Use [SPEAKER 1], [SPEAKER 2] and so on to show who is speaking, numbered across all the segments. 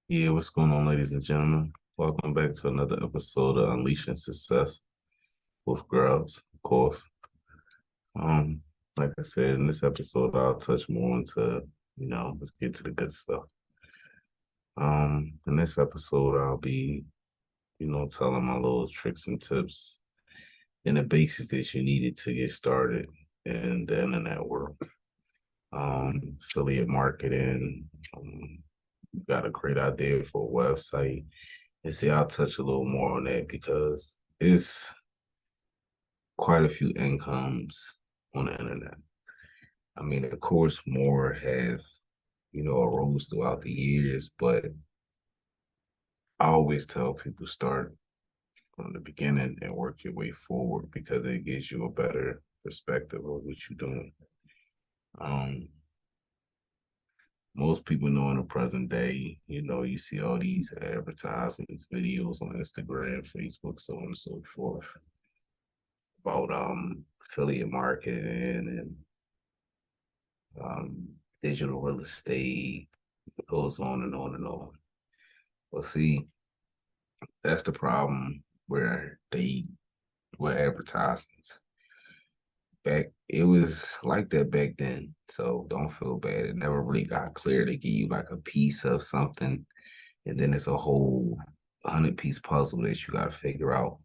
[SPEAKER 1] Yeah, what's going on, ladies and gentlemen? Welcome back to another episode of Unleashing Success with Grubbs, of course. Um, like I said, in this episode, I'll touch more into, let's get to the good stuff. In this episode, I'll be, telling my little tricks and tips and the basics that you needed to get started in the internet world. Affiliate marketing, got a great idea for a website. And see, I'll touch a little more on that because it's quite a few incomes on the internet. I mean, of course, more have, arose throughout the years, but I always tell people start from the beginning and work your way forward because it gives you a better perspective of what you're doing. Um, Most people know in the present day, you see all these advertisements, videos on Instagram, Facebook, so on and so forth about affiliate marketing and digital real estate, goes on and on and on. Well, see, that's the problem where they were advertisements. Back, it was like that back then. So don't feel bad. It never really got clear. They give you like a piece of something, and then it's a whole 100-piece puzzle that you got to figure out.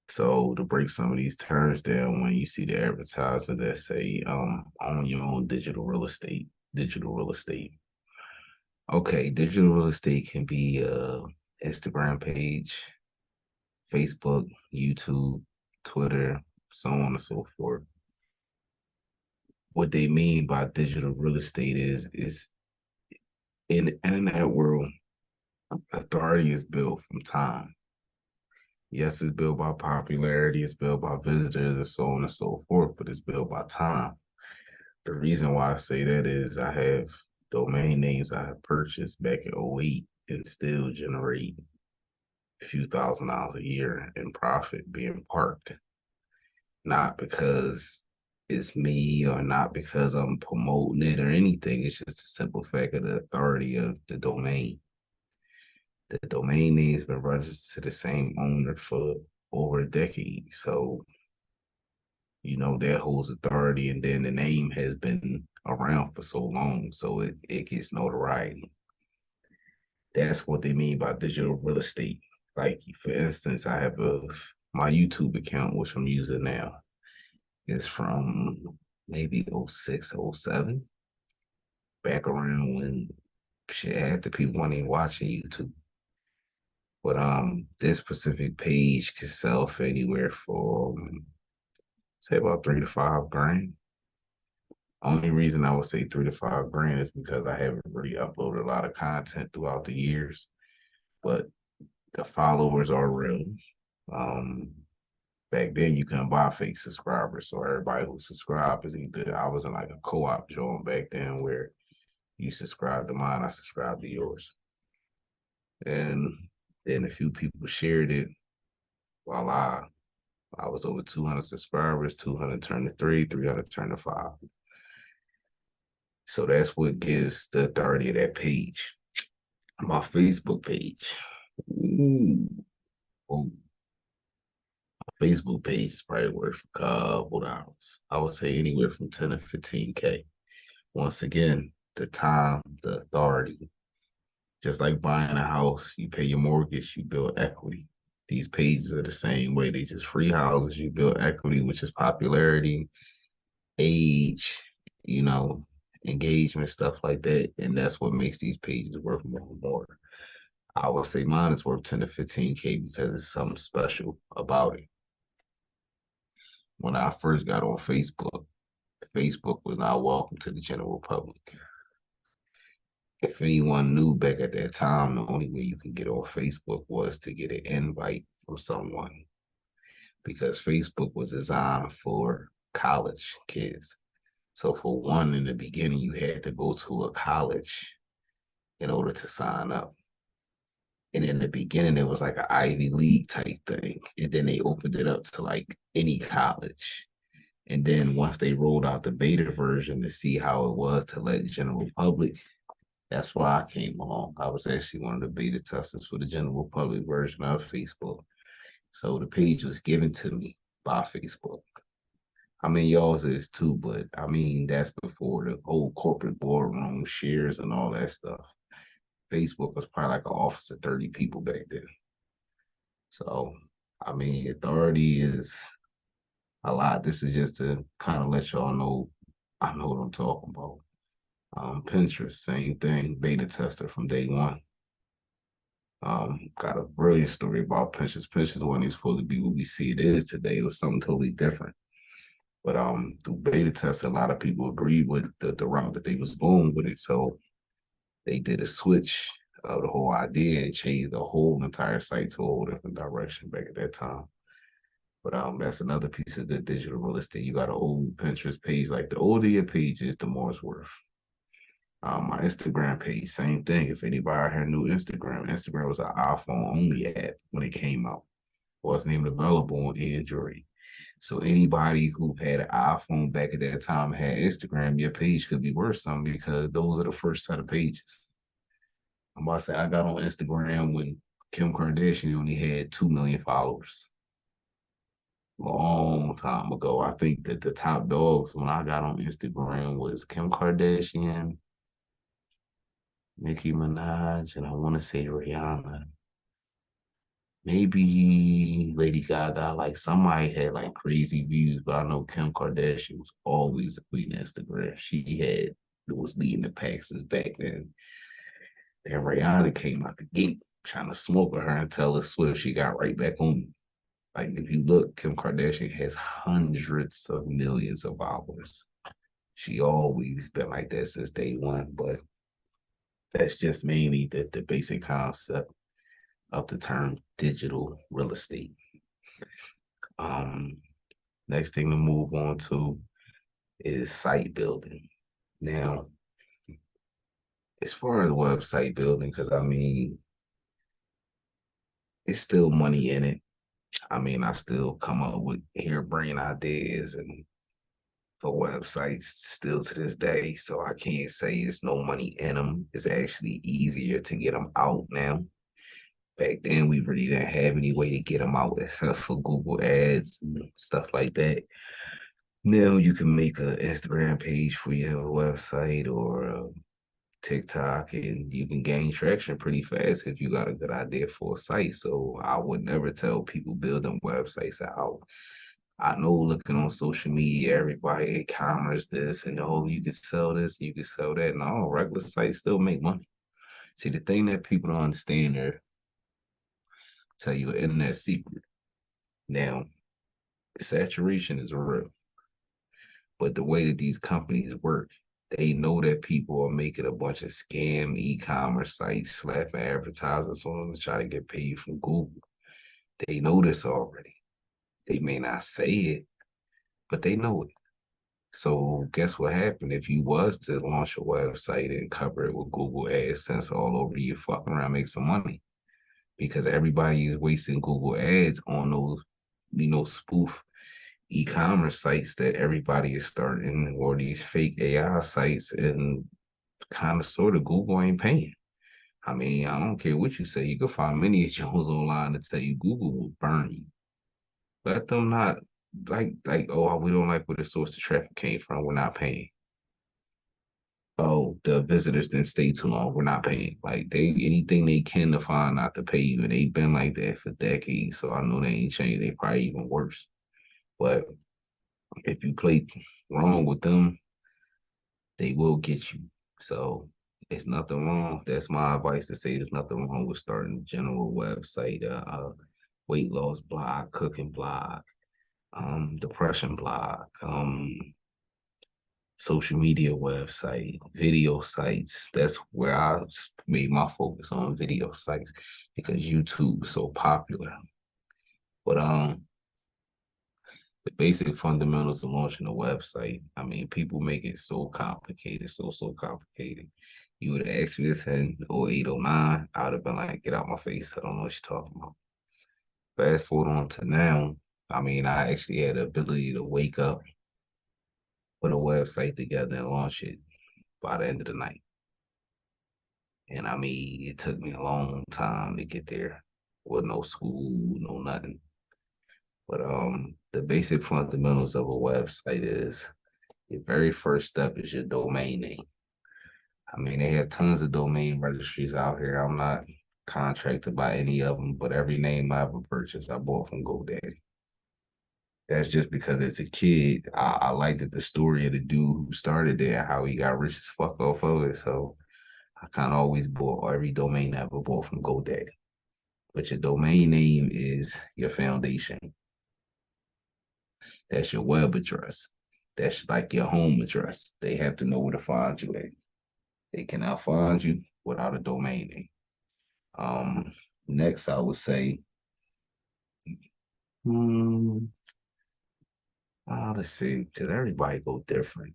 [SPEAKER 1] So to break some of these terms down, when you see the advertisement that say own your own digital real estate. Okay, digital real estate can be a Instagram page, Facebook, YouTube, Twitter, so on and so forth. What they mean by digital real estate is in the internet world, authority is built from time. Yes, it's built by popularity, it's built by visitors, and so on and so forth, but it's built by time. The reason why I say that is I have domain names I have purchased back in '08 and still generate a few $1,000s a year in profit being parked, not because it's me or not because I'm promoting it or anything. It's just a simple fact of the authority of the domain. The domain name's been registered to the same owner for over a decade. So, that holds authority. And then the name has been around for so long. So it gets notoriety. That's what they mean by digital real estate. Like, for instance, I have my YouTube account, which I'm using now. Is from maybe '06, '07, back around when shit half the people weren't even watching YouTube. But this specific page could sell for anywhere from say about 3 to 5 grand. Only reason I would say 3 to 5 grand is because I haven't really uploaded a lot of content throughout the years, but the followers are real. Um, Back then you couldn't buy fake subscribers, so everybody who subscribed is either I was in like a co-op joint back then where you subscribe to mine, I subscribe to yours. And then a few people shared it while I was over 200 subscribers, 200 turned to three, 300 turned to five. So that's what gives the authority of that page. My Facebook page. Ooh, oh, my Facebook page is probably worth a couple dollars. I would say anywhere from 10 to 15K. Once again, the time, the authority. Just like buying a house, you pay your mortgage, you build equity. These pages are the same way. They just free houses, you build equity, which is popularity, age, you know, engagement, stuff like that. And that's what makes these pages worth more and more. I would say mine is worth 10 to 15K because it's something special about it. When I first got on Facebook, Facebook was not welcome to the general public. If anyone knew back at that time, the only way you could get on Facebook was to get an invite from someone because Facebook was designed for college kids. So for one, in the beginning, you had to go to a college in order to sign up. And in the beginning, it was like an Ivy League type thing. And then they opened it up to like any college. And then once they rolled out the beta version to see how it was to let general public That's why I came along. I was actually one of the beta testers for the general public version of Facebook. So the page was given to me by Facebook. I mean, y'all's is too, but I mean, that's before the whole corporate boardroom shares and all that stuff. Facebook was probably like an office of 30 people back then. So, I mean, authority is a lot. This is just to kind of let y'all know I know what I'm talking about. Pinterest, same thing, beta tester from day one. Got a brilliant story about Pinterest. Pinterest wasn't even supposed to be what we see it is today. It was something totally different. But through beta testing, a lot of people agreed with the route that they was going with it. So they did a switch of the whole idea and changed the whole entire site to a whole different direction back at that time. But that's another piece of good digital real estate. You got an old Pinterest page. Like the older your page is, the more it's worth. My Instagram page, same thing. If anybody had new Instagram, Instagram was an iPhone only app when it came out. It wasn't even available on Android. So anybody who had an iPhone back at that time had Instagram, your page could be worth something because those are the first set of pages. I'm about to say I got on Instagram when Kim Kardashian only had 2 million followers. Long time ago. I think that the top dogs when I got on Instagram was Kim Kardashian, Nicki Minaj, and I want to say Rihanna. Maybe Lady Gaga, like somebody had like crazy views, but I know Kim Kardashian was always the queen of Instagram. She had was leading the packs back then. Then Rihanna came out the gate trying to smoke with her and tell her Swift she got right back on. Like if you look, Kim Kardashian has hundreds of millions of followers. She always been like that since day one, but that's just mainly the basic concept of the term digital real estate. Um, Next thing to move on to is site building. Now, as far as website building, because I mean, it's still money in it. I mean, I still come up with harebrained ideas and for websites still to this day. So I can't say it's no money in them. It's actually easier to get them out now. Back then, we really didn't have any way to get them out except for Google ads and stuff like that. Now you can make an Instagram page for your website or TikTok, and you can gain traction pretty fast if you got a good idea for a site. So I would never tell people building websites out. I know looking on social media, everybody e-commerce this and oh, you can sell this, you can sell that. No, regular sites still make money. See, the thing that people don't understand there, tell you an internet secret. Now, saturation is real, but the way that these companies work, they know that people are making a bunch of scam e-commerce sites, slapping advertisements on them to try to get paid from Google. They know this already. They may not say it, but they know it. So guess what happened? If you was to launch a website and cover it with Google AdSense all over, you fucking around make some money because everybody is wasting Google ads on those, spoof e-commerce sites that everybody is starting or these fake AI sites and kind of sort of Google ain't paying. I mean, I don't care what you say. You can find many of Jones online to tell you Google will burn you. Let them not oh, we don't like where the source of traffic came from. We're not paying. Oh, the visitors didn't stay too long. We're not paying. Like they anything they can to find not to pay you. And they've been like that for decades. So I know they ain't changed. They probably even worse. But if you play wrong with them, they will get you. So it's nothing wrong. That's my advice to say there's nothing wrong with starting a general website, weight loss blog, cooking blog, depression blog, social media website, video sites. That's where I made my focus on video sites because YouTube is so popular. But the basic fundamentals of launching a website. I mean, people make it so complicated, so complicated. You would have asked me this in 08, 09, I would have been like, get out my face. I don't know what you're talking about. Fast forward on to now, I mean, I actually had the ability to wake up, put a website together and launch it by the end of the night. And I mean, it took me a long time to get there with no school, no nothing. But the basic fundamentals of a website is your very first step is your domain name. I mean, they have tons of domain registries out here. I'm not contracted by any of them, but every name I ever purchased, I bought from GoDaddy. That's just because as a kid, I liked the story of the dude who started there, how he got rich as fuck off of it. So I kind of always bought every domain I ever bought from GoDaddy. But your domain name is your foundation. That's your web address. That's like your home address. They have to know where to find you at. They cannot find you without a domain name. Um, Next, I would say, hmm, let's see, because everybody go different.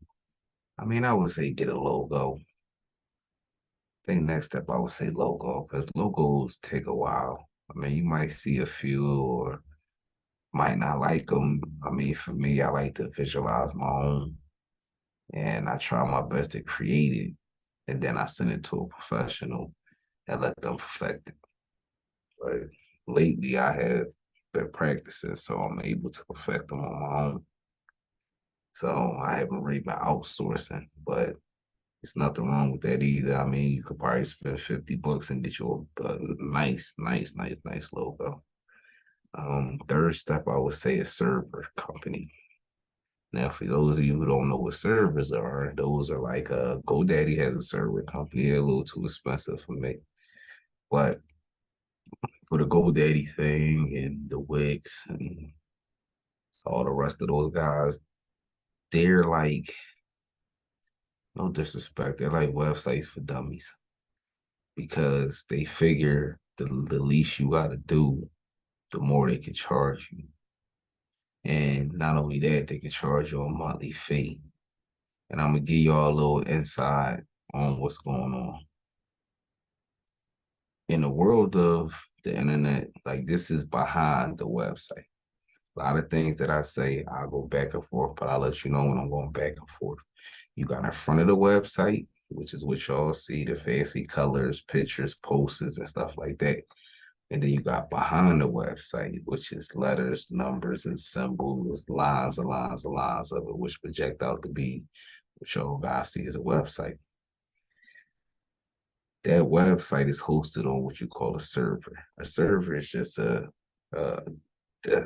[SPEAKER 1] I mean, I would say get a logo. I think next step, I would say logo, because logos take a while. I mean, you might see a few or might not like them. I mean, for me, I like to visualize my own, and I try my best to create it, and then I send it to a professional and let them perfect it. But lately, I have been practicing, so I'm able to perfect them on my own. So I haven't really been outsourcing, but it's nothing wrong with that either. I mean, you could probably spend $50 and get you a nice logo. Third step, I would say a server company. Now, for those of you who don't know what servers are, those are like GoDaddy has a server company. They're a little too expensive for me. But for the GoDaddy thing and the Wix and all the rest of those guys, they're like, no disrespect, they're like websites for dummies because they figure the least you got to do, the more they can charge you. And not only that, they can charge you a monthly fee. And I'm gonna give y'all a little insight on what's going on. In the world of the internet, like this is behind the website. A lot of things that I say, I'll go back and forth, but I'll let you know when I'm going back and forth. You got in front of the website, which is what y'all see, the fancy colors, pictures, posters, and stuff like that. And then you got behind the website, which is letters, numbers, and symbols, lines and lines and lines of it, which project out to be what y'all guys see as a website. That website is hosted on what you call a server. A server is just uh,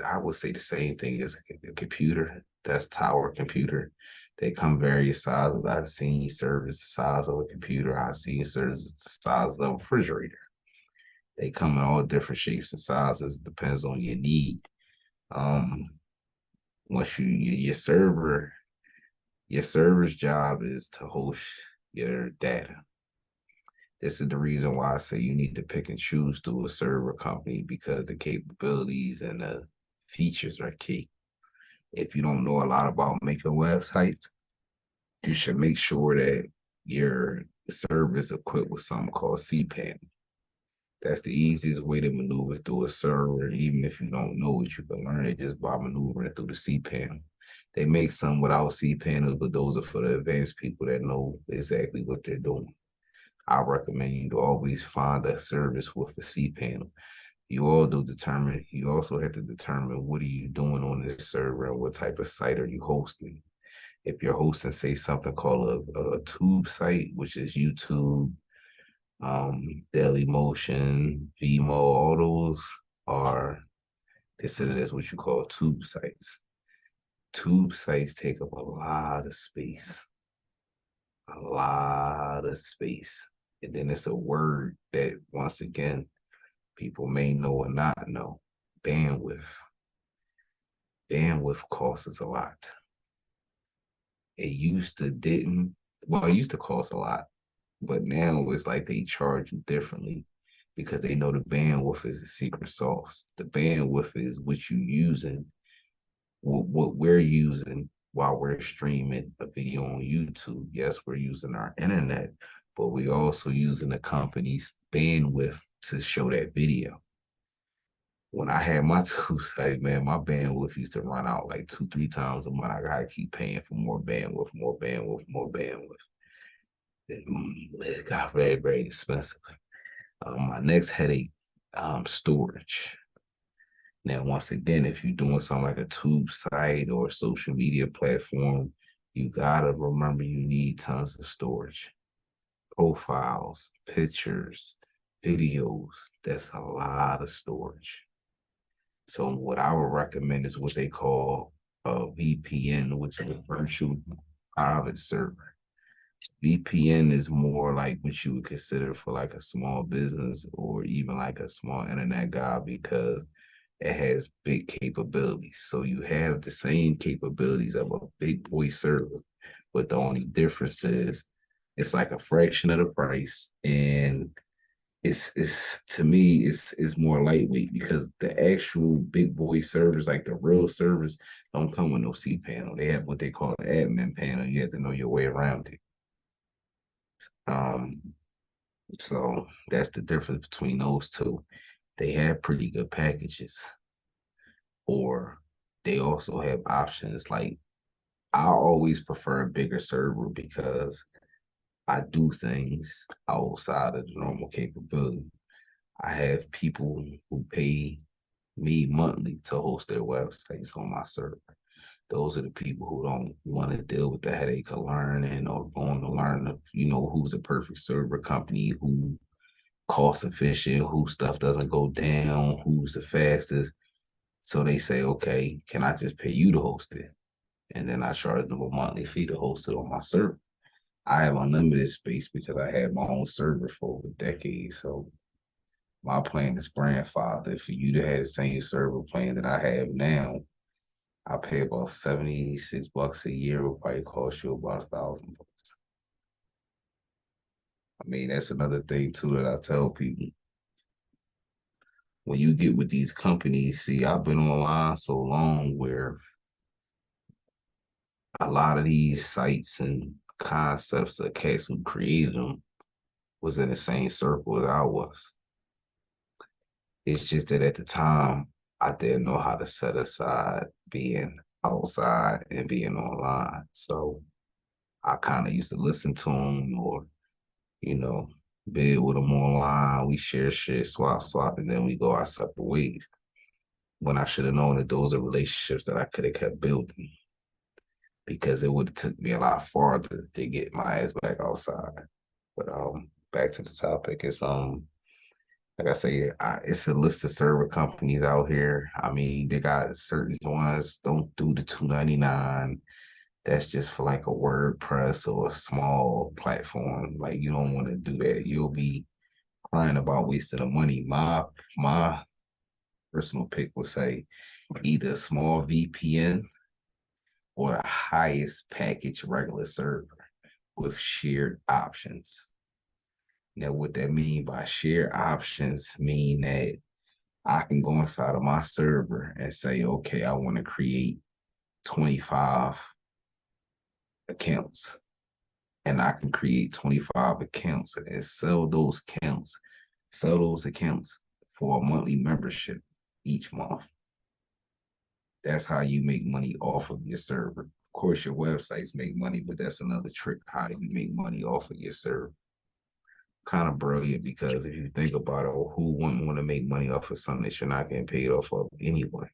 [SPEAKER 1] I would say the same thing as a computer. That's tower computer. They come various sizes. I've seen servers the size of a computer. I've seen servers the size of a refrigerator. They come in all different shapes and sizes. It depends on your need. Um, Once your server's job is to host your data. This is the reason why I say you need to pick and choose through a server company because the capabilities and the features are key. If you don't know a lot about making websites, you should make sure that your server is equipped with something called cPanel. That's the easiest way to maneuver through a server. Even if you don't know it, you can learn it just by maneuvering through the cPanel. They make some without cPanels, but those are for the advanced people that know exactly what they're doing. I recommend you to always find a service with a cPanel. You also have to determine what are you doing on this server and what type of site are you hosting. If you're hosting, say, something called a tube site, which is YouTube, Daily Motion, Vimo, all those are considered as what you call tube sites. Tube sites take up a lot of space. And then it's a word that, once again, people may know or not know. Bandwidth. Bandwidth costs a lot. It used to didn't, well, it used to cost a lot, but now it's like they charge you differently because they know the bandwidth is the secret sauce. The bandwidth is what you using, what we're using while we're streaming a video on YouTube. Yes, we're using our internet, but we're also using the company's bandwidth to show that video. When I had my two site, man, my bandwidth used to run out like 2, 3 times a month. I gotta keep paying for more bandwidth, more bandwidth, more bandwidth. It got very, very expensive. My next headache, storage. Now, once again, if you're doing something like a tube site or a social media platform, you gotta remember you need tons of storage. Profiles, pictures, videos. That's a lot of storage. So what I would recommend is what they call a VPN, which is a virtual private server. VPN is more like what you would consider for like a small business or even like a small internet guy because it has big capabilities. So you have the same capabilities of a big boy server, but the only difference is it's like a fraction of the price and it's to me it's more lightweight because the actual big boy servers, like the real servers, don't come with no C panel. They have what they call an admin panel. You have to know your way around it. Um, so that's the difference between those two. They have pretty good packages, or they also have options. Like I always prefer a bigger server because I do things outside of the normal capability. I have people who pay me monthly to host their websites on my server. Those are the people who don't want to deal with the headache of learning or going to learn, who's the perfect server company, who cost efficient, who stuff doesn't go down, who's the fastest. So they say, okay, can I just pay you to host it? And then I charge them a monthly fee to host it on my server. I have unlimited space because I had my own server for over decades. So my plan is grandfather. For you to have the same server plan that I have now, I pay about $76 a year. It will probably cost you about $1,000. I mean, that's another thing too that I tell people. When you get with these companies, see, I've been online so long where a lot of these sites and concepts of cats who created them was in the same circle as I was. It's just that at the time, I didn't know how to set aside being outside and being online. So I kind of used to listen to them or, you know, bid with them online. We share shit, swap, and then we go our separate ways. When I should have known that those are relationships that I could have kept building because it would have took me a lot farther to get my ass back outside. But back to the topic. It's like I say, it's a list of server companies out here. I mean, they got certain ones don't do the 299. That's just for like a WordPress or a small platform. Like you don't want to do that. You'll be crying about wasting the money. My personal pick would say either a small VPN or the highest package regular server with shared options. Now, what that mean by shared options mean that I can go inside of my server and say, okay, I want to create 25 accounts. And I can create 25 accounts and sell those accounts for a monthly membership each month. That's how you make money off of your server. Of course, your websites make money, but that's another trick. How do you make money off of your server? Kind of brilliant because if you think about it, who wouldn't want to make money off of something that you're not getting paid off of anyway?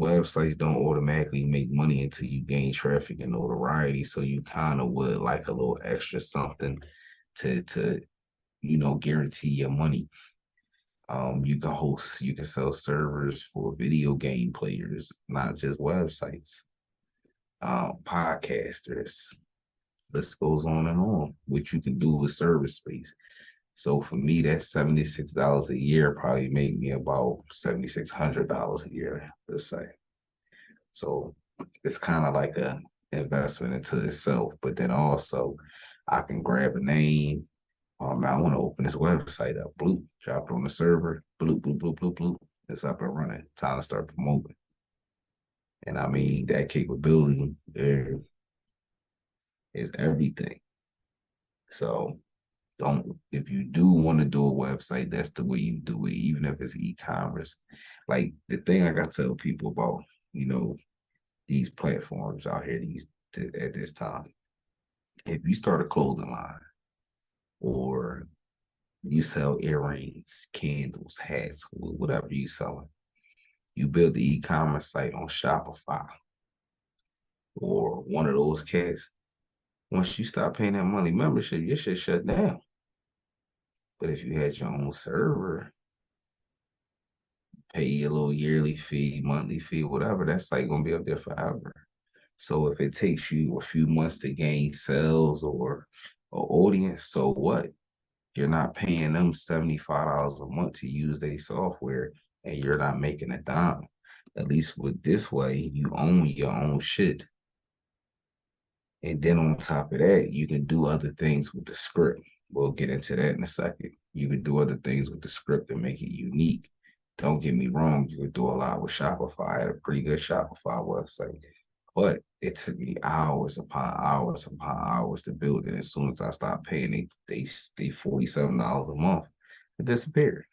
[SPEAKER 1] Websites don't automatically make money until you gain traffic and notoriety. So you kind of would like a little extra something to guarantee your money. You can sell servers for video game players, not just websites. Podcasters. List goes on and on, which you can do with service space. So for me, that $76 a year probably make me about $7,600 a year, let's say. So it's kind of like a investment into itself. But then also I can grab a name. I want to open this website up. Bloop, drop it on the server. Bloop, bloop, bloop, bloop, bloop. It's up and running. Time to start promoting. And I mean that capability there is everything. So don't if you do want to do a website, that's the way you do it, even if it's e-commerce. Like the thing I got to tell people about, these platforms out here at this time. If you start a clothing line or you sell earrings, candles, hats, whatever you selling, you build the e-commerce site on Shopify or one of those cats. Once you stop paying that monthly membership, your shit shut down. But if you had your own server, pay your little yearly fee, monthly fee, whatever, that site gonna be up there forever. So if it takes you a few months to gain sales or audience, so what? You're not paying them $75 a month to use their software and you're not making a dime. At least with this way, you own your own shit. And then on top of that, you can do other things with the script. We'll get into that in a second. You can do other things with the script to make it unique. Don't get me wrong, you could do a lot with Shopify. I had a pretty good Shopify website, but it took me hours upon hours upon hours to build it. As soon as I stopped paying they $47 a month, it disappeared.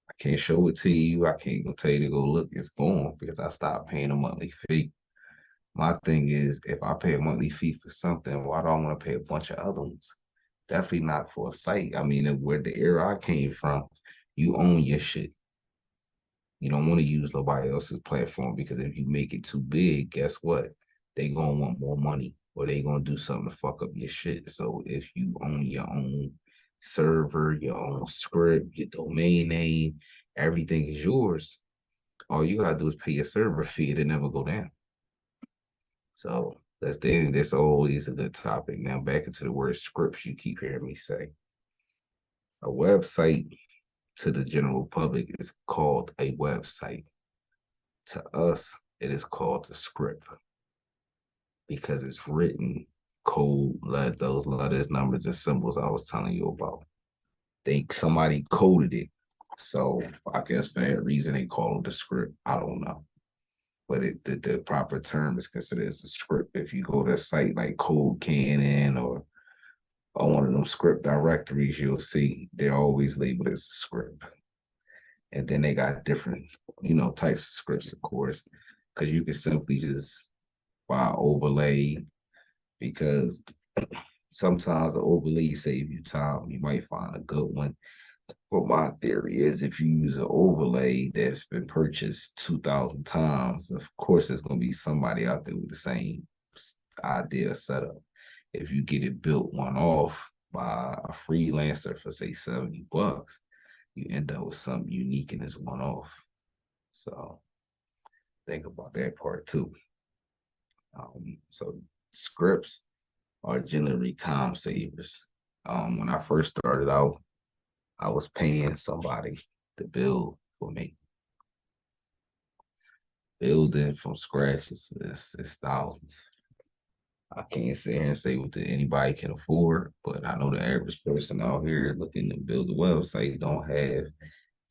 [SPEAKER 1] I can't show it to you. I can't go tell you to go look. It's gone because I stopped paying a monthly fee. My thing is, if I pay a monthly fee for something, why do I want to pay a bunch of other ones? Definitely not for a site. I mean, where the era I came from, you own your shit. You don't want to use nobody else's platform because if you make it too big, guess what? They gonna want more money or they gonna do something to fuck up your shit. So if you own your own server, your own script, your domain name, everything is yours. All you gotta do is pay your server fee. It'll never go down. So that's always a good topic. Now back into the word scripts you keep hearing me say. A website to the general public is called a website. To us, it is called a script because it's written code, like those letters, numbers, and symbols I was telling you about. Somebody coded it. So I guess for that reason they call it a script. I don't know. But the proper term is considered as a script. If you go to a site like Code Cannon or on one of them script directories, you'll see they're always labeled as a script. And then they got different, types of scripts, of course, because you can simply just buy overlay because sometimes the overlay save you time. You might find a good one. But my theory is if you use an overlay that's been purchased 2,000 times, of course, there's going to be somebody out there with the same idea setup. If you get it built one off by a freelancer for say $70, you end up with something unique and it's one off. So think about that part too. So scripts are generally time savers. When I first started out, I was paying somebody to build for me. Building from scratch is thousands. I can't sit here and say what anybody can afford, but I know the average person out here looking to build a website don't have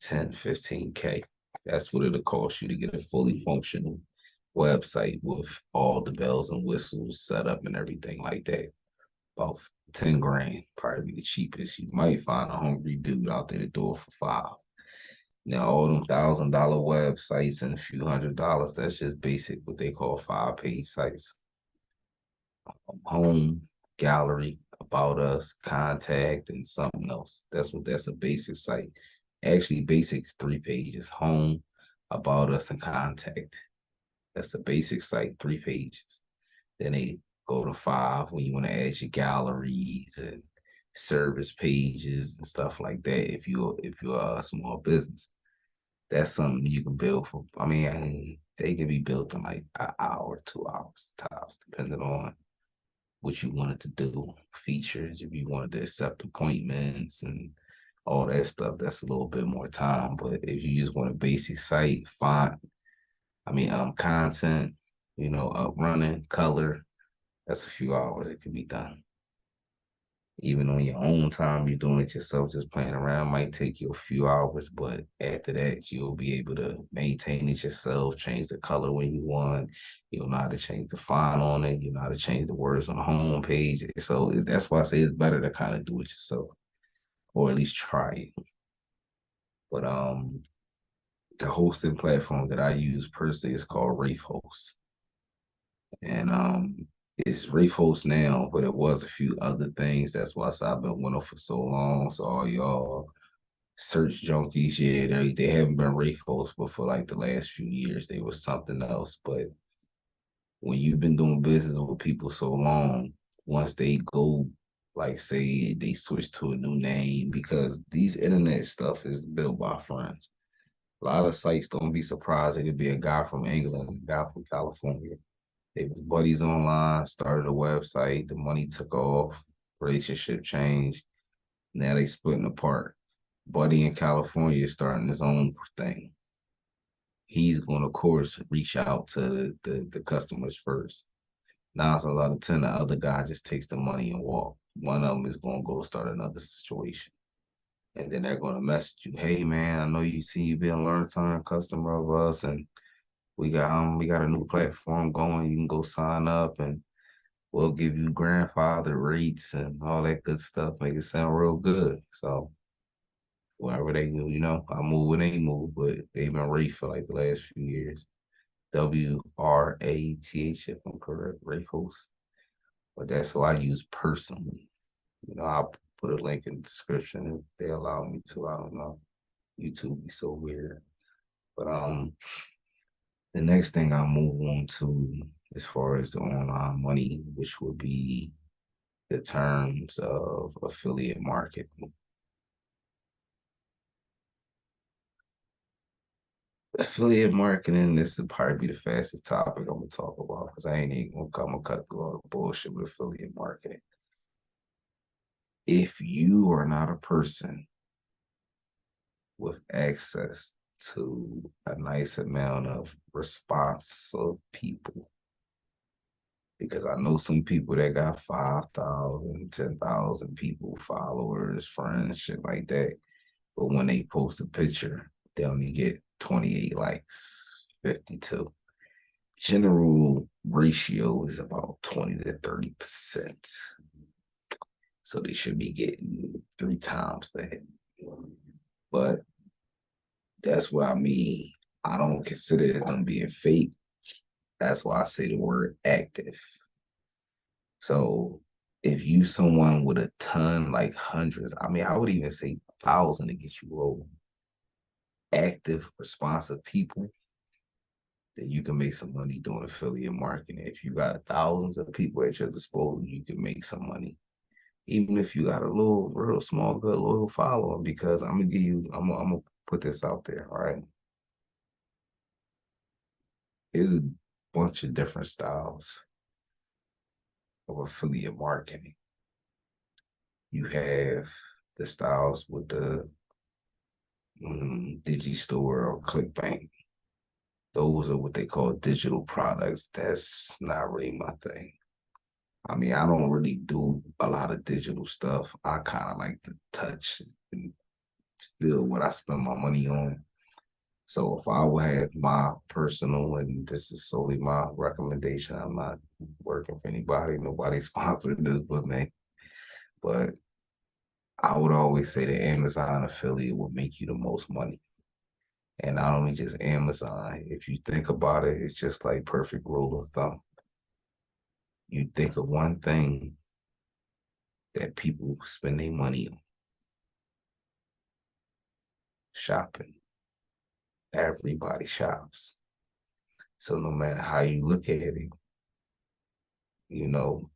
[SPEAKER 1] 10, 15K. That's what it'll cost you to get a fully functional website with all the bells and whistles set up and everything like that. About 10 grand, probably the cheapest. You might find a hungry dude out there to do it for 5. Now, all them $1,000 websites and a few $100, that's just basic, what they call 5-page sites. Home, gallery, about us, contact, and something else. That's a basic site. Actually, basic is 3 pages. Home, about us, and contact. That's a basic site, 3 pages. Then they go to 5 when you want to add your galleries and service pages and stuff like that. If you're a small business, that's something you can build for. I mean, they can be built in like an hour, 2 hours tops, depending on what you wanted to do. Features, if you wanted to accept appointments and all that stuff, that's a little bit more time. But if you just want a basic site, content, up running, color, that's a few hours. It can be done. Even on your own time, you're doing it yourself, just playing around might take you a few hours, but after that, you'll be able to maintain it yourself, change the color when you want. You'll know how to change the font on it. You know how to change the words on the home page. So that's why I say it's better to kind of do it yourself, or at least try it. But the hosting platform that I use personally is called Rafe Host, and It's Repost now, but it was a few other things. That's why I've been with them for so long. So all y'all search junkies, yeah, they haven't been Repost, but for like the last few years, they was something else. But when you've been doing business with people so long, once they go, like say they switch to a new name, because these internet stuff is built by friends. A lot of sites, don't be surprised. It could be a guy from England, a guy from California. They was buddies online, started a website, the money took off, relationship changed. Now they splitting apart. Buddy in California is starting his own thing. He's going to, of course, reach out to the customers first. Now it's a lot of ten. The other guy just takes the money and walk. One of them is going to go start another situation. And then they're going to message you, hey man, I know you see you being a long time customer of us, and we got a new platform going. You can go sign up and we'll give you grandfather rates and all that good stuff. Make it sound real good. So wherever they go, I move when they move, but they've been rate for like the last few years. WRATH, if I'm correct, rate host. But that's what I use personally. I'll put a link in the description if they allow me to. I don't know. YouTube be so weird. But the next thing I move on to as far as the online money, which would be the terms of affiliate marketing. Affiliate marketing, this would probably be the fastest topic I'm gonna talk about because I ain't even gonna come and cut through all the bullshit with affiliate marketing. If you are not a person with access to a nice amount of responsive people, because I know some people that got 5,000, 10,000 people, followers, friends, shit like that. But when they post a picture, they only get 28 likes, 52. General ratio is about 20 to 30%. So they should be getting 3 times that. But that's what I mean. I don't consider them being fake. That's why I say the word active. So if you someone with a ton, like hundreds, I mean, I would even say 1,000 to get you rolling. Active, responsive people, then you can make some money doing affiliate marketing. If you got thousands of people at your disposal, you can make some money. Even if you got a little, real small, good, loyal following, because I'm gonna put this out there. All right. Here's a bunch of different styles of affiliate marketing. You have the styles with the Digistore or ClickBank. Those are what they call digital products. That's not really my thing. I mean, I don't really do a lot of digital stuff. I kind of like to touch and feel what I spend my money on. So if I would have my personal, and this is solely my recommendation, I'm not working for anybody, nobody sponsored this but me. But I would always say the Amazon affiliate will make you the most money. And not only just Amazon, if you think about it, it's just like perfect rule of thumb. You think of one thing that people spend their money on: shopping. Everybody shops. So no matter how you look at it,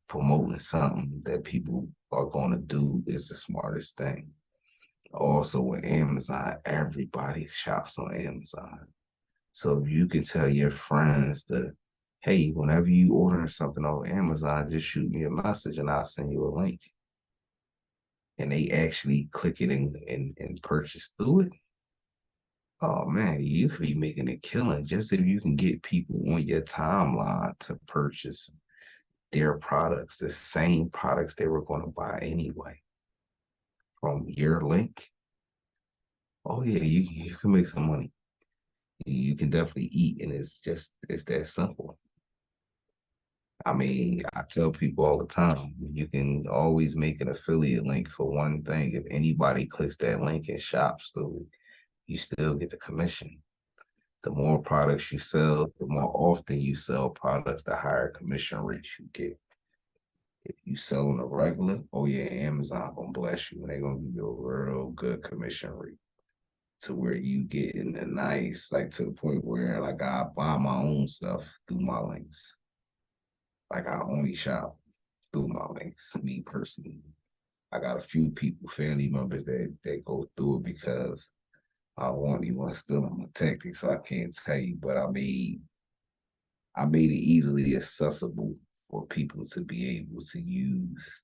[SPEAKER 1] promoting something that people are going to do is the smartest thing. Also with Amazon, everybody shops on Amazon. So if you can tell your friends that, hey, whenever you order something on Amazon, just shoot me a message and I'll send you a link. And they actually click it and purchase through it. Oh man, you could be making a killing just if you can get people on your timeline to purchase their products, the same products they were going to buy anyway, from your link. Oh yeah, you can make some money. You can definitely eat, and it's that simple. I mean, I tell people all the time, you can always make an affiliate link for one thing. If anybody clicks that link and shops through it, you still get the commission. The more products you sell, the more often you sell products, the higher commission rates you get. If you selling a regular, oh yeah, Amazon gonna bless you and they're gonna give you a real good commission rate to where you get in the nice, like to the point where like I buy my own stuff through my links. Like I only shop through my links, me personally. I got a few people, family members that go through it because I want you want to steal my tactics, so I can't tell you, but I made it easily accessible for people to be able to use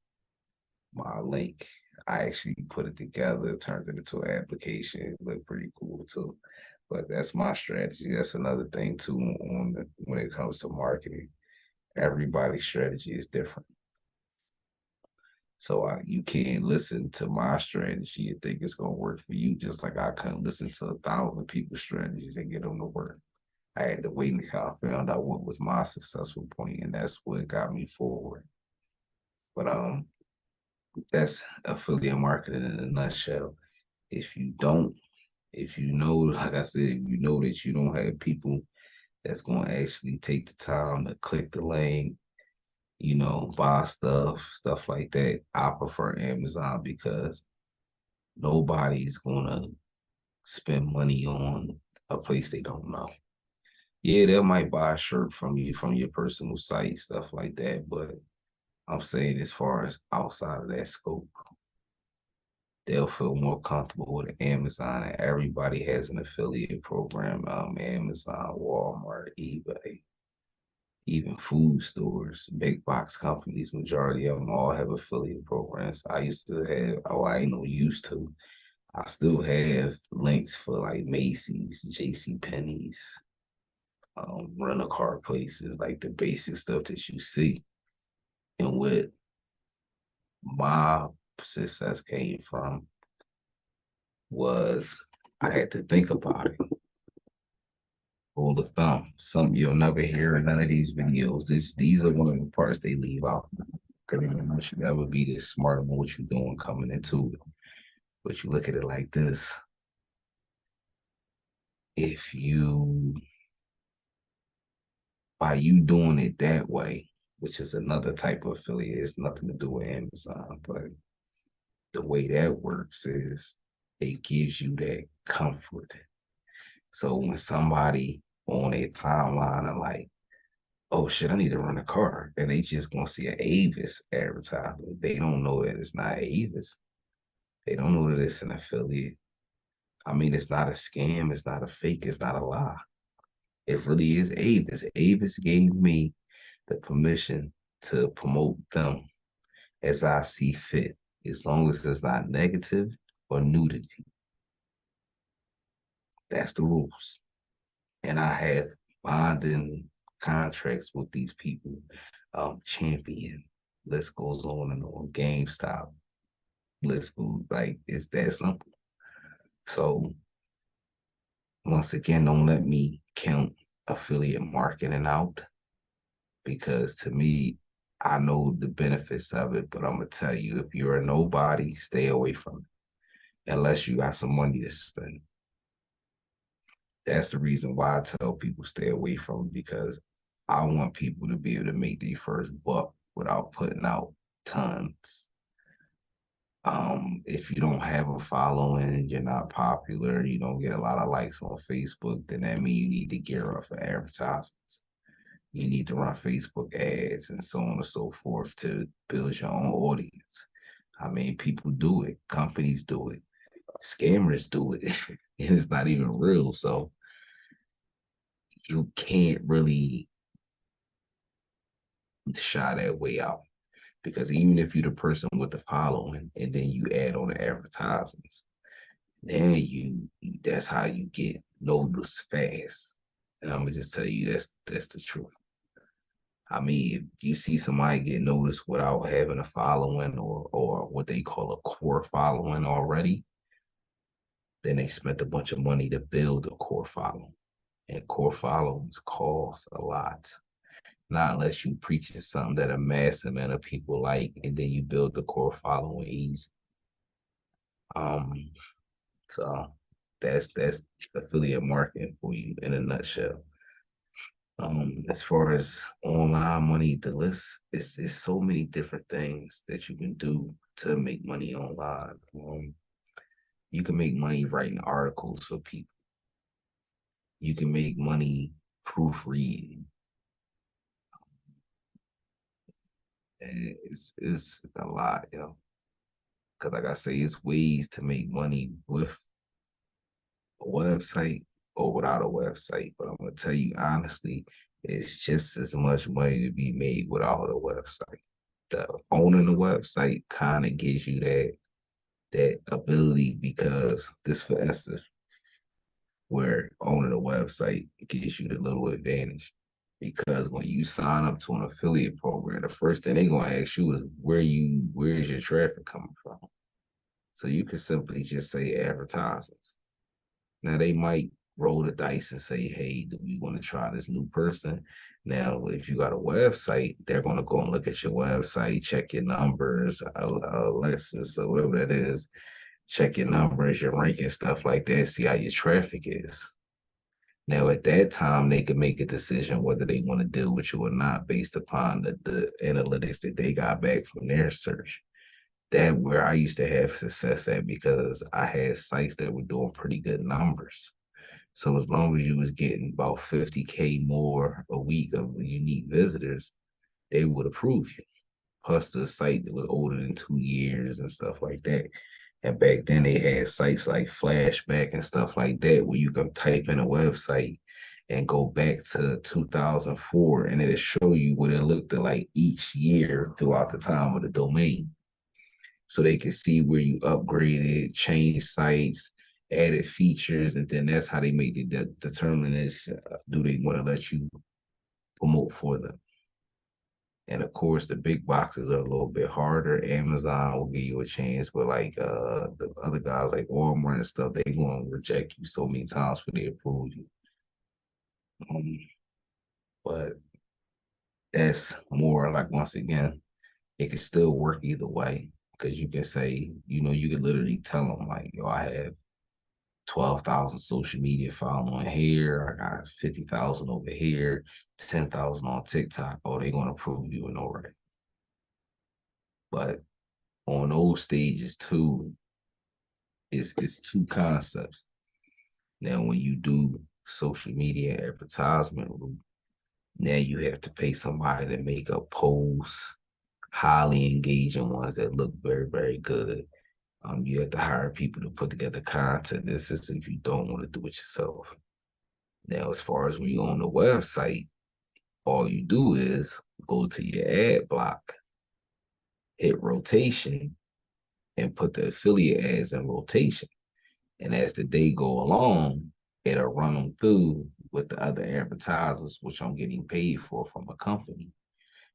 [SPEAKER 1] my link. I actually put it together, turned it into an application. It looked pretty cool too. But that's my strategy. That's another thing too when it comes to marketing. Everybody's strategy is different. So you can't listen to my strategy and think it's gonna work for you, just like I couldn't listen to 1,000 people's strategies and get them to work. I had to wait until I found out what was my successful point, and that's what got me forward. But that's affiliate marketing in a nutshell. If you don't, if you know, like I said, if you know that you don't have people that's going to actually take the time to click the link, buy stuff like that, I prefer Amazon because nobody's going to spend money on a place they don't know. Yeah, they might buy a shirt from you from your personal site, stuff like that, but I'm saying as far as outside of that scope, they'll feel more comfortable with Amazon, and everybody has an affiliate program. Amazon, Walmart, eBay, even food stores, big box companies, majority of them all have affiliate programs. I used to have, oh, I ain't no used to. I still have links for like Macy's, JC Penney's, rental car places, like the basic stuff that you see. And what my success came from was I had to think about it. Rule of thumb, something you'll never hear in none of these videos. These are one of the parts they leave out. Because you should never be this smart about what you're doing coming into it. But you look at it like this. If you, by you doing it that way, which is another type of affiliate, it's nothing to do with Amazon, but the way that works is it gives you that comfort. So when somebody on a timeline are like, oh shit, I need to rent a car, and they just gonna see an Avis advertisement. They don't know that it's not Avis. They don't know that it's an affiliate. I mean, it's not a scam, it's not a fake, it's not a lie. It really is Avis. Avis gave me the permission to promote them as I see fit, as long as it's not negative or nudity. That's the rules. And I have bonding contracts with these people. Champion, list goes on and on. GameStop, list goes like it's that simple. So once again, don't let me count affiliate marketing out because to me, I know the benefits of it, but I'm gonna tell you, if you're a nobody, stay away from it unless you got some money to spend. That's the reason why I tell people stay away from it because I want people to be able to make their first buck without putting out tons. If you don't have a following, you're not popular, you don't get a lot of likes on Facebook, then that means you need to gear up for advertisements. You need to run Facebook ads and so on and so forth to build your own audience. I mean, people do it, companies do it, scammers do it, and it's not even real. So you can't really shy that way out because even if you're the person with the following and then you add on the advertisements, then that's how you get noticed fast. And I'm gonna just tell you that's the truth. I mean, if you see somebody get noticed without having a following or what they call a core following already, then they spent a bunch of money to build a core following. And core followings cost a lot. Not unless you preaching something that a mass amount of people like, and then you build the core following easy. Um, so that's affiliate marketing for you in a nutshell. As far as online money, the list is so many different things that you can do to make money online. You can make money writing articles for people. You can make money proofreading. And it's a lot, you know. Because like I say, it's ways to make money with a website or without a website. But I'm gonna tell you honestly, it's just as much money to be made without a website. The owning the website kind of gives you that ability because this, for instance, where owning a website gives you the little advantage. Because when you sign up to an affiliate program, the first thing they're gonna ask you is where's your traffic coming from? So you can simply just say advertisements. Now they might roll the dice and say, hey, do we want to try this new person? Now, if you got a website, they're going to go and look at your website, check your numbers, Alexis, or whatever that is, check your numbers, your ranking, stuff like that, see how your traffic is. Now, at that time, they can make a decision whether they want to deal with you or not based upon the analytics that they got back from their search. That where I used to have success at because I had sites that were doing pretty good numbers. So as long as you was getting about 50K more a week of unique visitors, they would approve you. Plus the site that was older than 2 years and stuff like that. And back then they had sites like Flashback and stuff like that where you can type in a website and go back to 2004 and it'll show you what it looked like each year throughout the time of the domain. So they can see where you upgraded, changed sites, added features, and then that's how they make the determination. Do they want to let you promote for them? And of course, the big boxes are a little bit harder. Amazon will give you a chance, but like the other guys like Walmart and stuff, they gonna reject you so many times before they approve you. Um, but that's more like once again, it can still work either way because you can say, you can literally tell them like, yo, I have 12,000 social media following here. I got 50,000 over here, 10,000 on TikTok. Oh, they're going to prove you an already. But on those stages too, it's two concepts. Now, when you do social media advertisement, now you have to pay somebody to make up posts, highly engaging ones that look very, very good. You have to hire people to put together content. This is if you don't want to do it yourself. Now, as far as when you on the website, all you do is go to your ad block, hit rotation, and put the affiliate ads in rotation. And as the day go along, it'll run them through with the other advertisers, which I'm getting paid for from a company.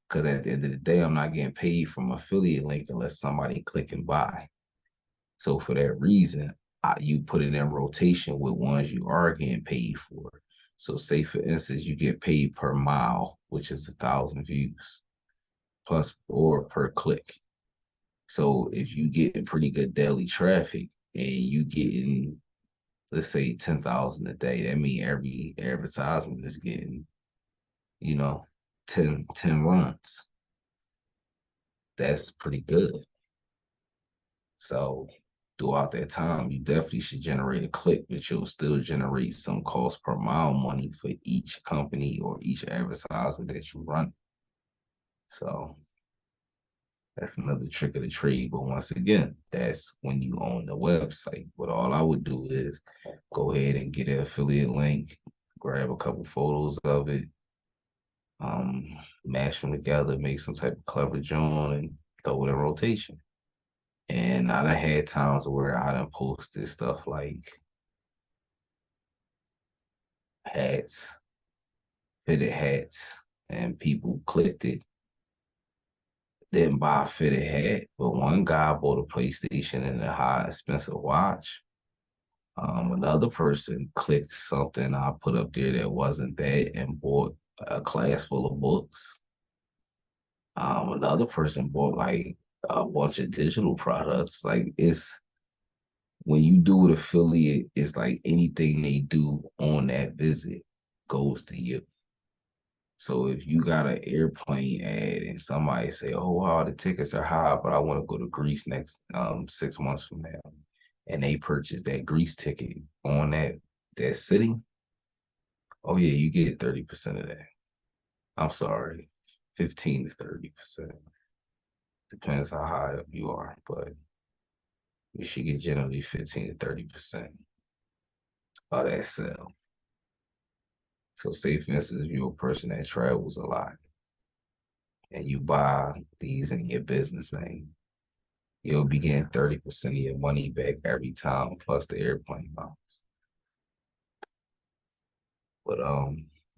[SPEAKER 1] Because at the end of the day, I'm not getting paid from affiliate link unless somebody click and buy. So for that reason, you put it in rotation with ones you are getting paid for. So say for instance, you get paid per mile, which is 1,000 views plus or per click. So if you get pretty good daily traffic and you getting, let's say 10,000 a day, that means every advertisement is getting, you know, 10 runs. That's pretty good. So throughout that time, you definitely should generate a click, but you'll still generate some cost per mile money for each company or each advertisement that you run. So that's another trick of the trade. But once again, that's when you own the website. But all I would do is go ahead and get an affiliate link, grab a couple photos of it, um, mash them together, make some type of clever joint, and throw it in rotation. And I done had times where I done posted stuff like hats, fitted hats, and people clicked it. Didn't buy a fitted hat, but one guy bought a PlayStation and a high expensive watch. Another person clicked something I put up there that wasn't that and bought a class full of books. Another person bought like a bunch of digital products. Like it's when you do an affiliate, it's like anything they do on that visit goes to you. So if you got an airplane ad and somebody say, "Oh wow, the tickets are high, but I want to go to Greece next 6 months from now," and they purchase that Greece ticket on that city, oh yeah, you get 30% of that. I'm sorry, 15 to 30%. Depends how high up you are, but you should get generally 15 to 30% of that sale. So say for instance, if you're a person that travels a lot and you buy these in your business name, you'll be getting 30% of your money back every time, plus the airplane miles. But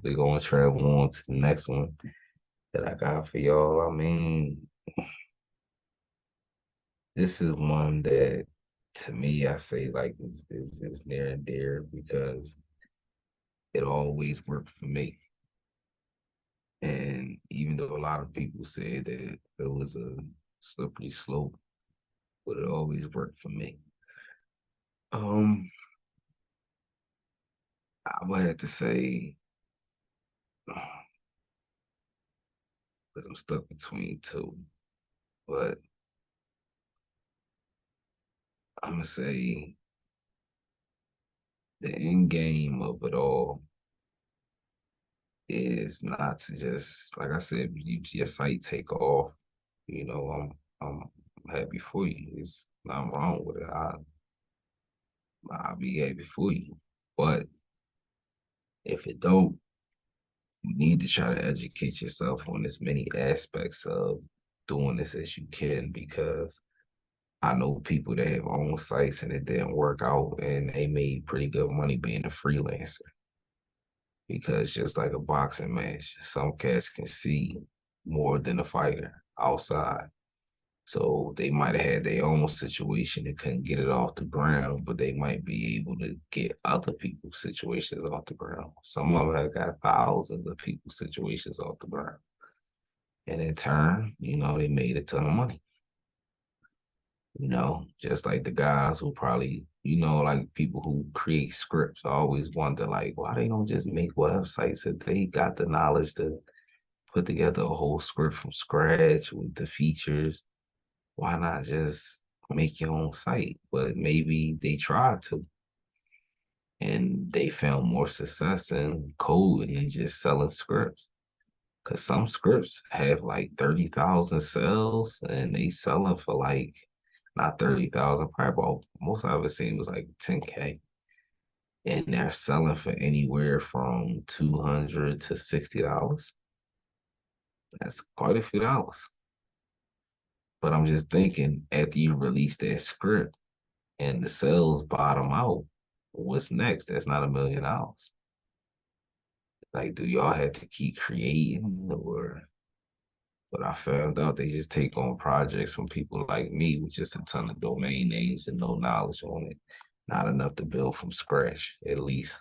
[SPEAKER 1] we're gonna travel on to the next one that I got for y'all. I mean, this is one that to me I say like is near and dear because it always worked for me. And even though a lot of people said that it was a slippery slope, but it always worked for me. Um, I would have to say, because I'm stuck between two, but I'm gonna say the end game of it all is not to just, like I said, your site take off. You know, I'm happy for you. It's nothing wrong with it. I'll be happy for you. But if it don't, you need to try to educate yourself on as many aspects of doing this as you can because I know people that have owned sites and it didn't work out and they made pretty good money being a freelancer. Because just like a boxing match, some cats can see more than a fighter outside. So they might have had their own situation and couldn't get it off the ground, but they might be able to get other people's situations off the ground. Some of them have got thousands of people's situations off the ground. And in turn, they made a ton of money. Just like the guys who probably, like people who create scripts. I always wonder, like, why they don't just make websites if they got the knowledge to put together a whole script from scratch with the features. Why not just make your own site? But maybe they tried to and they found more success in coding and just selling scripts. Cause some scripts have like 30,000 sales and they selling for like not 30,000, probably about most of it seems like 10K. And they're selling for anywhere from 200 to $60. That's quite a few dollars. But I'm just thinking after you release that script and the sales bottom out, what's next? That's not $1 million. Like, do y'all have to keep creating or but I found out they just take on projects from people like me with just a ton of domain names and no knowledge on it. Not enough to build from scratch, at least.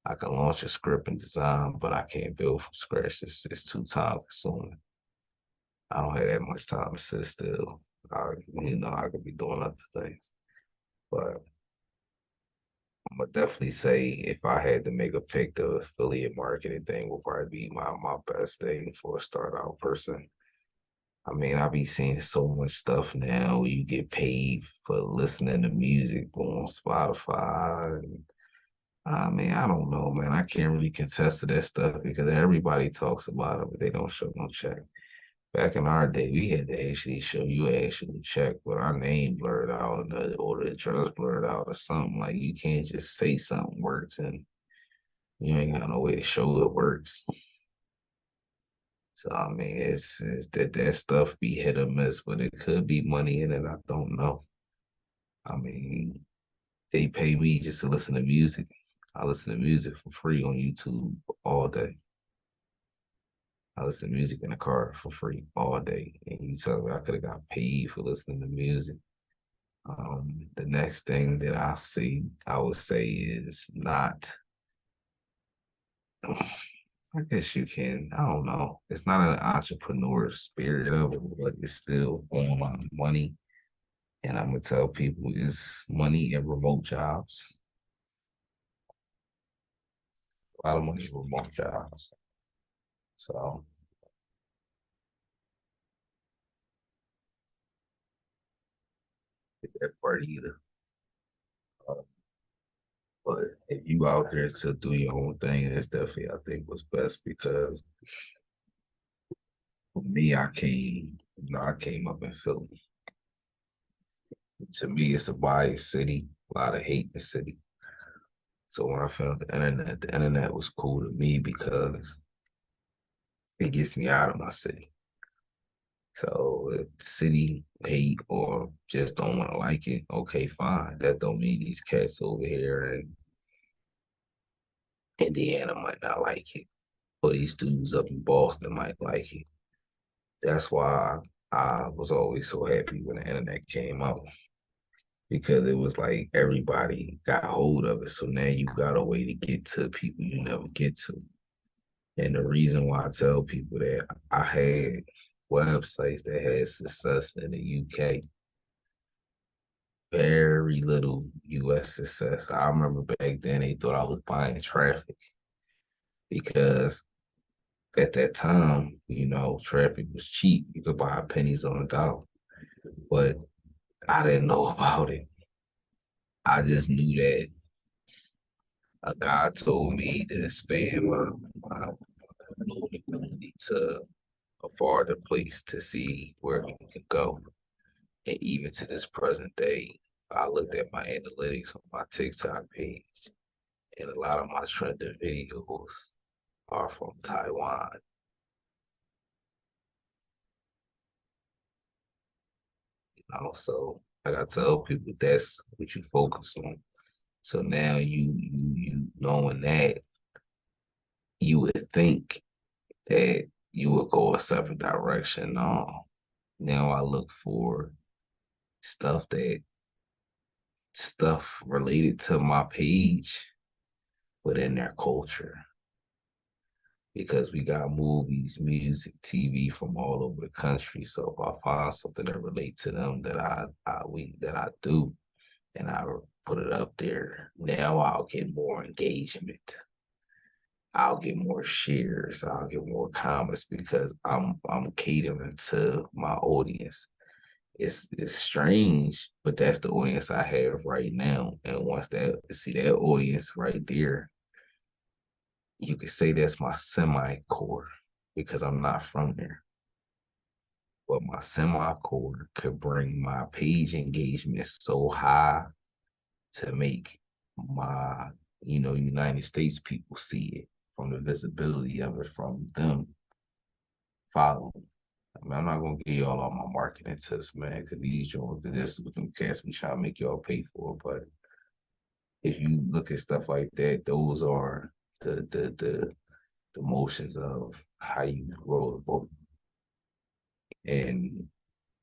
[SPEAKER 1] I can launch a script and design, but I can't build from scratch. It's too time consuming. I don't have that much time to sit still. I could be doing other things. But I'm gonna definitely say if I had to make a pick, the affiliate marketing thing will probably be my best thing for a start out person. I mean, I be seeing so much stuff now. You get paid for listening to music on Spotify. And, I mean, I don't know, man. I can't really contest to that stuff because everybody talks about it, but they don't show no check. Back in our day, we had to actually show you an actual check with our name blurred out or the address blurred out or something. Like you can't just say something works and you ain't got no way to show it works. So I mean, it's that stuff be hit or miss, but it could be money in it. I don't know. I mean, they pay me just to listen to music. I listen to music for free on YouTube all day. I listen to music in the car for free all day. And you tell me I could have got paid for listening to music. The next thing that I would say is not, I guess you can, I don't know. It's not an entrepreneur spirit of it, but it's still going on money. And I'm gonna tell people is money in remote jobs. A lot of money in remote jobs. So that part either. Uh, but if you out there to do your own thing, that's definitely I think what's best because for me, I came up in Philly. To me, it's a biased city, a lot of hate in the city. So when I found the internet was cool to me because it gets me out of my city. So if the city hate or just don't want to like it, okay, fine. That don't mean these cats over here in Indiana might not like it, or these dudes up in Boston might like it. That's why I was always so happy when the internet came out because it was like everybody got hold of it. So now you got a way to get to people you never get to. And the reason why I tell people that I had websites that had success in the UK, very little US success. I remember back then they thought I was buying traffic because at that time, traffic was cheap. You could buy pennies on a dollar. But I didn't know about it. I just knew that a guy told me to expand my loan ability to a farther place to see where we could go. And even to this present day, I looked at my analytics on my TikTok page, and a lot of my trending videos are from Taiwan. So like I tell people, that's what you focus on. So now you knowing that, you would think that you would go a separate direction. No, now I look for stuff that stuff related to my page, but in their culture. Because we got movies, music, TV from all over the country. So if I find something that relates to them that I do, and I put it up there, now I'll get more engagement. I'll get more shares. I'll get more comments because I'm catering to my audience. It's strange, but that's the audience I have right now. And once that see that audience right there, you could say that's my semi core because I'm not from there. But my semi core could bring my page engagement so high to make my, United States people see it from the visibility of it from them following. I mean, I'm not gonna give y'all all my marketing tips, man, because these joints, this is what them cats be trying to make y'all pay for. But if you look at stuff like that, those are the motions of how you grow the boat. And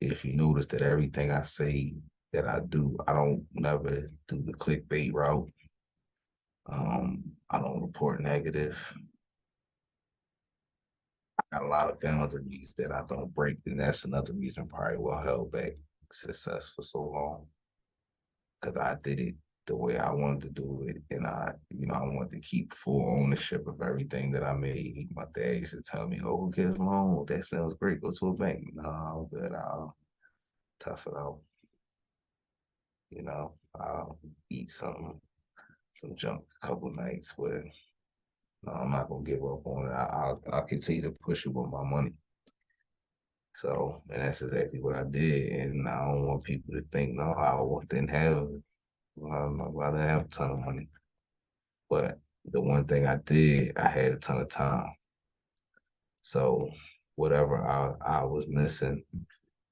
[SPEAKER 1] if you notice that everything I say that I do, I don't never do the clickbait route. I don't report negative. I got a lot of boundaries that I don't break, and that's another reason probably why I held back success for so long because I did it the way I wanted to do it, and I wanted to keep full ownership of everything that I made. My dad used to tell me, "Oh, get a loan. That sounds great. Go to a bank." No, but I'll tough it out. I'll eat some junk a couple nights, but no, I'm not gonna give up on it. I'll continue to push it with my money. So, and that's exactly what I did. And I don't want people to think, no, didn't have, I didn't have a ton of money. But the one thing I did, I had a ton of time. So, whatever I was missing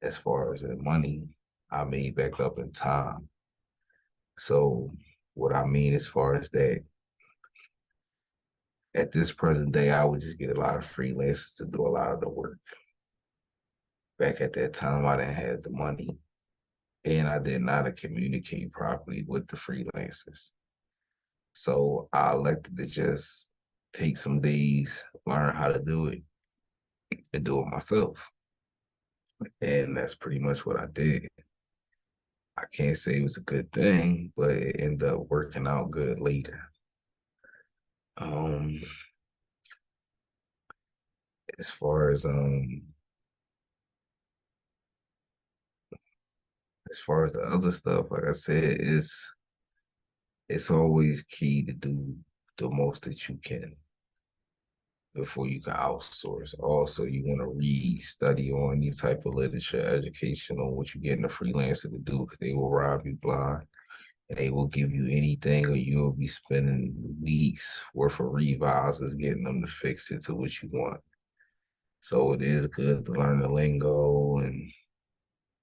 [SPEAKER 1] as far as the money, I made back up in time. So, what I mean as far as that, at this present day, I would just get a lot of freelancers to do a lot of the work. Back at that time, I didn't have the money and I didn't know how to communicate properly with the freelancers. So I elected to just take some days, learn how to do it, and do it myself. And that's pretty much what I did. I can't say it was a good thing, but it ended up working out good later. Um, as far as far as the other stuff, like I said, it's always key to do the most that you can before you can outsource. Also, you want to read, study on any type of literature, education on what you're getting a freelancer to do, because they will rob you blind and they will give you anything, or you'll be spending weeks worth of revises getting them to fix it to what you want. So it is good to learn the lingo and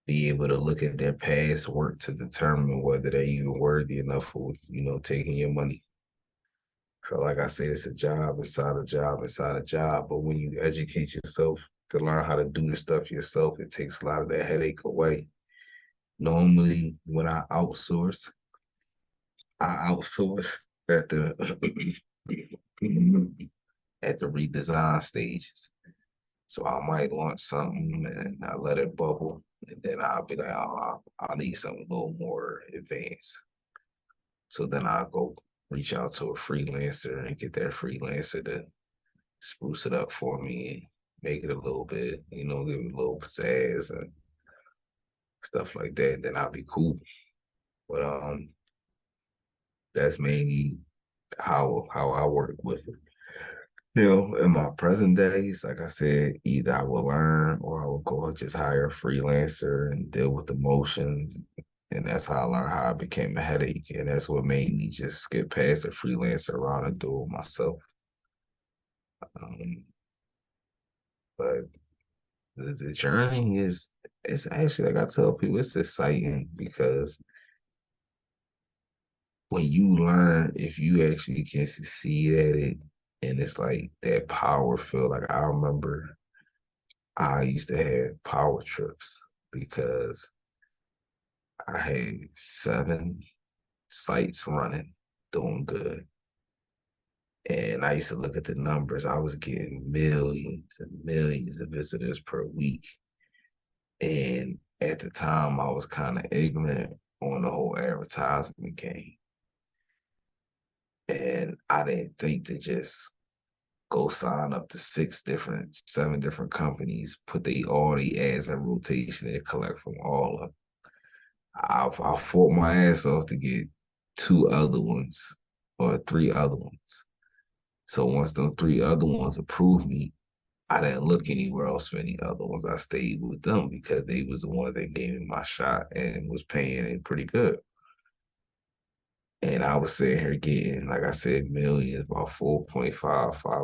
[SPEAKER 1] be able to look at their past work to determine whether they're even worthy enough for, taking your money. So like I said, it's a job inside a job inside a job. But when you educate yourself to learn how to do the stuff yourself, it takes a lot of that headache away. Normally, when I outsource at the at the redesign stages. So I might launch something and I let it bubble, and then I'll be like, oh, I need something a little more advanced. So then I'll go reach out to a freelancer and get that freelancer to spruce it up for me and make it a little bit, give it a little pizzazz and stuff like that. Then I'll be cool. But that's mainly how I work with it. In my present days, like I said, either I will learn or I will go and just hire a freelancer and deal with emotions. And that's how I learned how I became a headache. And that's what made me just skip past the freelancer around and do it myself. Um, but the journey it's actually, like I tell people, it's exciting because when you learn, if you actually can succeed at it, and it's like that power feel. Like I remember I used to have power trips because I had 7 sites running, doing good. And I used to look at the numbers. I was getting millions and millions of visitors per week. And at the time, I was kind of ignorant on the whole advertisement game. And I didn't think to just go sign up to 7 different companies, put all the ads in rotation and collect from all of them. I fought my ass off to get 2 other ones or 3 other ones. So once those 3 other ones approved me, I didn't look anywhere else for any other ones. I stayed with them because they was the ones that gave me my shot and was paying it pretty good. And I was sitting here getting, like I said, millions, about 5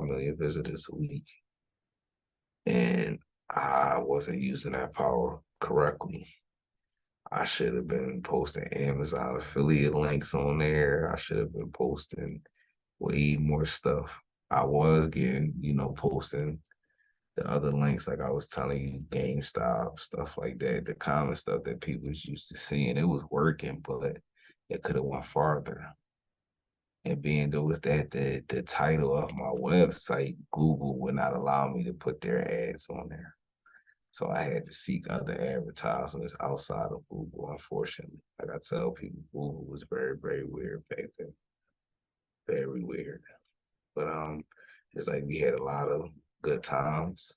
[SPEAKER 1] million visitors a week. And I wasn't using that power correctly. I should have been posting Amazon affiliate links on there. I should have been posting way more stuff. I was getting, posting the other links, like I was telling you, GameStop, stuff like that, the common stuff that people was used to seeing. It was working, but it could have went farther. And being though was that the title of my website, Google would not allow me to put their ads on there. So I had to seek other advertisements outside of Google, unfortunately. Like I tell people, Google was very, very weird back then. Very weird. But it's like we had a lot of good times,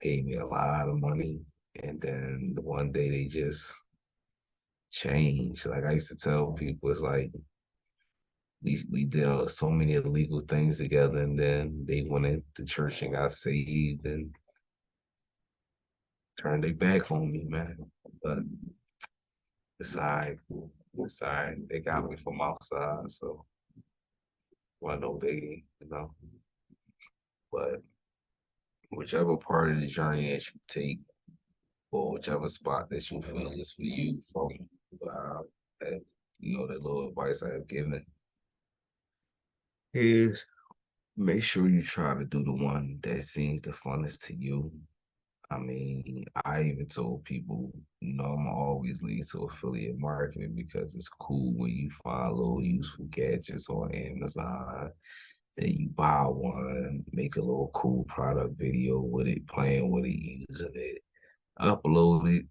[SPEAKER 1] paid me a lot of money, and then one day they just changed. Like I used to tell people, it's like we did so many illegal things together, and then they went into church and got saved and turned their back on me, man. But it's all right. It's all right. They got me from outside, so wasn't no biggie. But whichever part of the journey that you take, or whichever spot that you feel is for you, from that that little advice I have given is make sure you try to do the one that seems the funnest to you. I mean, I even told people, I'm always lead to affiliate marketing because it's cool when you find little useful gadgets on Amazon. Then you buy one, make a little cool product video with it, playing with it, using it, upload it.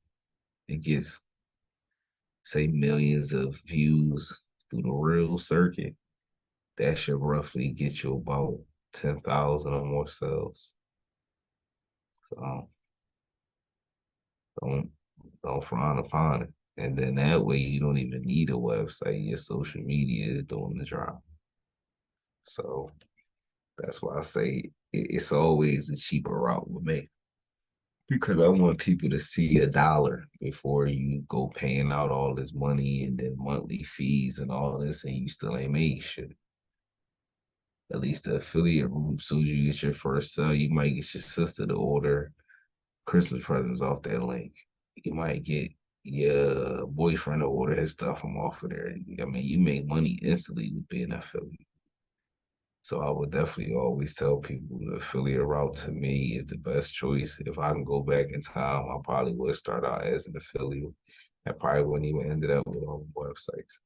[SPEAKER 1] It gets, say, millions of views through the real circuit. That should roughly get you about 10,000 or more sales. So don't don't frown upon it. And then that way you don't even need a website. Your social media is doing the job. So that's why I say it's always a cheaper route with me. Because I want people to see a dollar before you go paying out all this money and then monthly fees and all this, and you still ain't made shit. At least the affiliate room, as soon as you get your first sale, you might get your sister to order Christmas presents off that link. You might get your boyfriend to order his stuff from off of there. I mean, you make money instantly with being an affiliate. So I would definitely always tell people the affiliate route to me is the best choice. If I can go back in time, I probably would start out as an affiliate. I probably wouldn't even ended up with all the websites.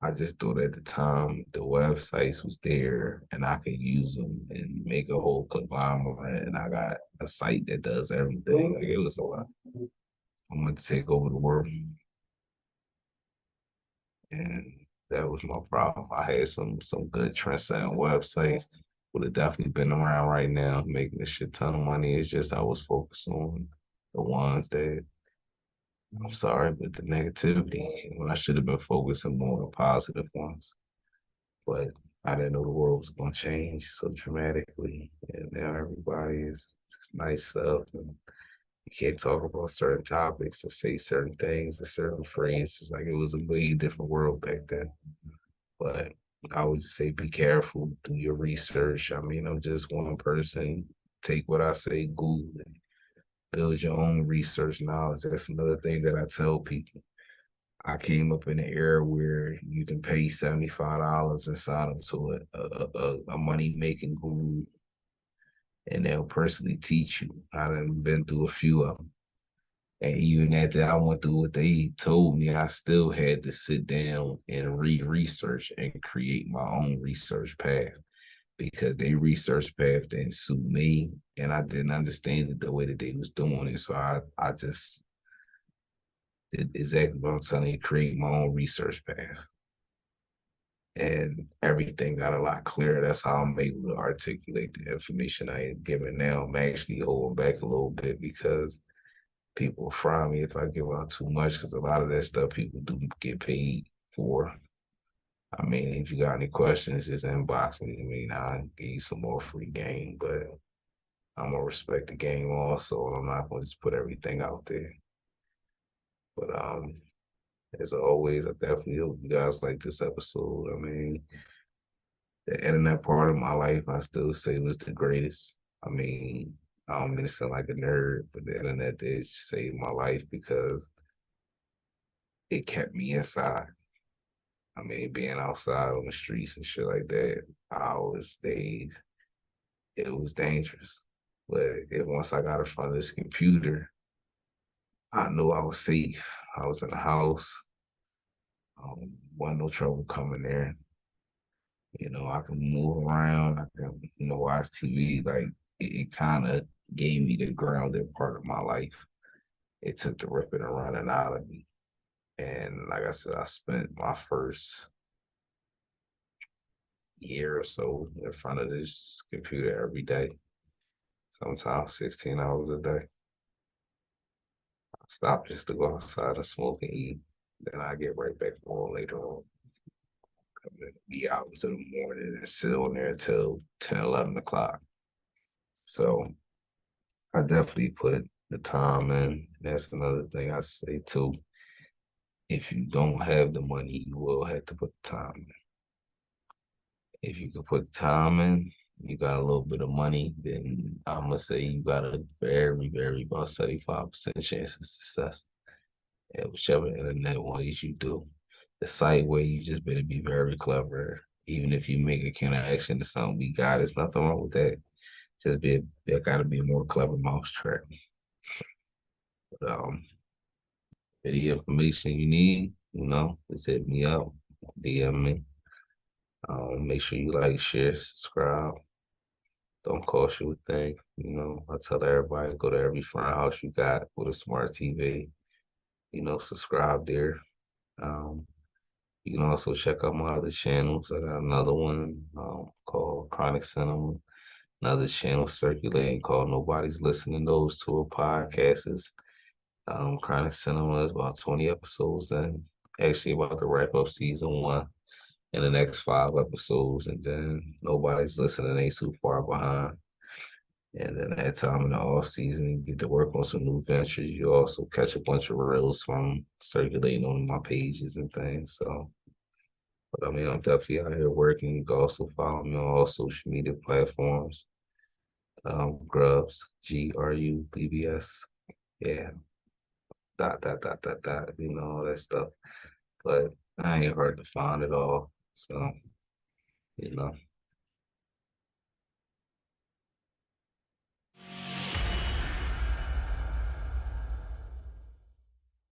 [SPEAKER 1] I just thought at the time the websites was there and I could use them and make a whole conglomerate. And I got a site that does everything. Like it was a lot. I wanted to take over the world, and that was my problem. I had some good trendsetting websites. Would have definitely been around right now, making a shit ton of money. It's just I was focused on the ones that I'm sorry, but the negativity when I should have been focusing more on the positive ones. But I didn't know the world was going to change so dramatically, and now everybody is just nice stuff. And you can't talk about certain topics or say certain things or certain phrases. Like it was a way different world back then. But I would just say be careful, do your research. I mean, I'm just one person. Take what I say, Google it, build your own research knowledge. That's another thing that I tell people. I came up in an era where you can pay $75 and sign up to a money making guru, and they'll personally teach you. I done been through a few of them. And even after I went through what they told me, I still had to sit down and research and create my own research path because they research path didn't suit me, and I didn't understand it the way that they was doing it. So I just did exactly what I'm telling you, create my own research path. And everything got a lot clearer. That's how I'm able to articulate the information I am giving now. I'm actually holding back a little bit because people fry me if I give out too much because a lot of that stuff people do get paid for. I mean, if you got any questions, just inbox me. I mean, I'll give you some more free game, but I'm gonna respect the game also. I'm not gonna just put everything out there. But as always, I definitely hope you guys like this episode. I mean, the internet part of my life, I still say was the greatest. I mean, I don't mean to sound like a nerd, but the internet did save my life because it kept me inside. I mean, being outside on the streets and shit like that, hours, days, it was dangerous. But once I got in front of this computer, I knew I was safe. I was in the house. Wasn't no trouble coming there. You know, I can move around. I can, watch TV. Like it kind of gave me the grounded part of my life. It took the ripping and running out of me. And like I said, I spent my first year or so in front of this computer every day, sometimes 16 hours a day. I stop just to go outside and smoke and eat. Then I get right back on later on. Come in, be hours in the morning and sit on there until 10, 11 o'clock. So I definitely put the time in. That's another thing I say too. If you don't have the money, you will have to put the time in. If you can put time in, you got a little bit of money, then I'm gonna say you got a very, very about 75% chance of success at whichever internet ways you do. The site where you just better be very clever. Even if you make a connection to something we got, there's nothing wrong with that. Just there gotta be a more clever mousetrap. But any information you need, just hit me up, DM me. Make sure you like, share, subscribe. Don't cost you a thing. I tell everybody go to every front house you got with a smart TV. Subscribe there. Um, you can also check out my other channels. I got another one called Chronic Cinema. another channel circulating called Nobody's Listening. Those two are podcasts. Chronic Cinema is about 20 episodes and actually about to wrap up season 1 in the next 5 episodes, and then Nobody's Listening ain't too far behind. And then that time in the off season, you get to work on some new ventures. You also catch a bunch of reels from circulating on my pages and things. So, but I mean, I'm definitely out here working. You can also follow me on all social media platforms. Grubbs, Grubbs. Yeah, dot, all that stuff. But I ain't hard to find at all. So, you know.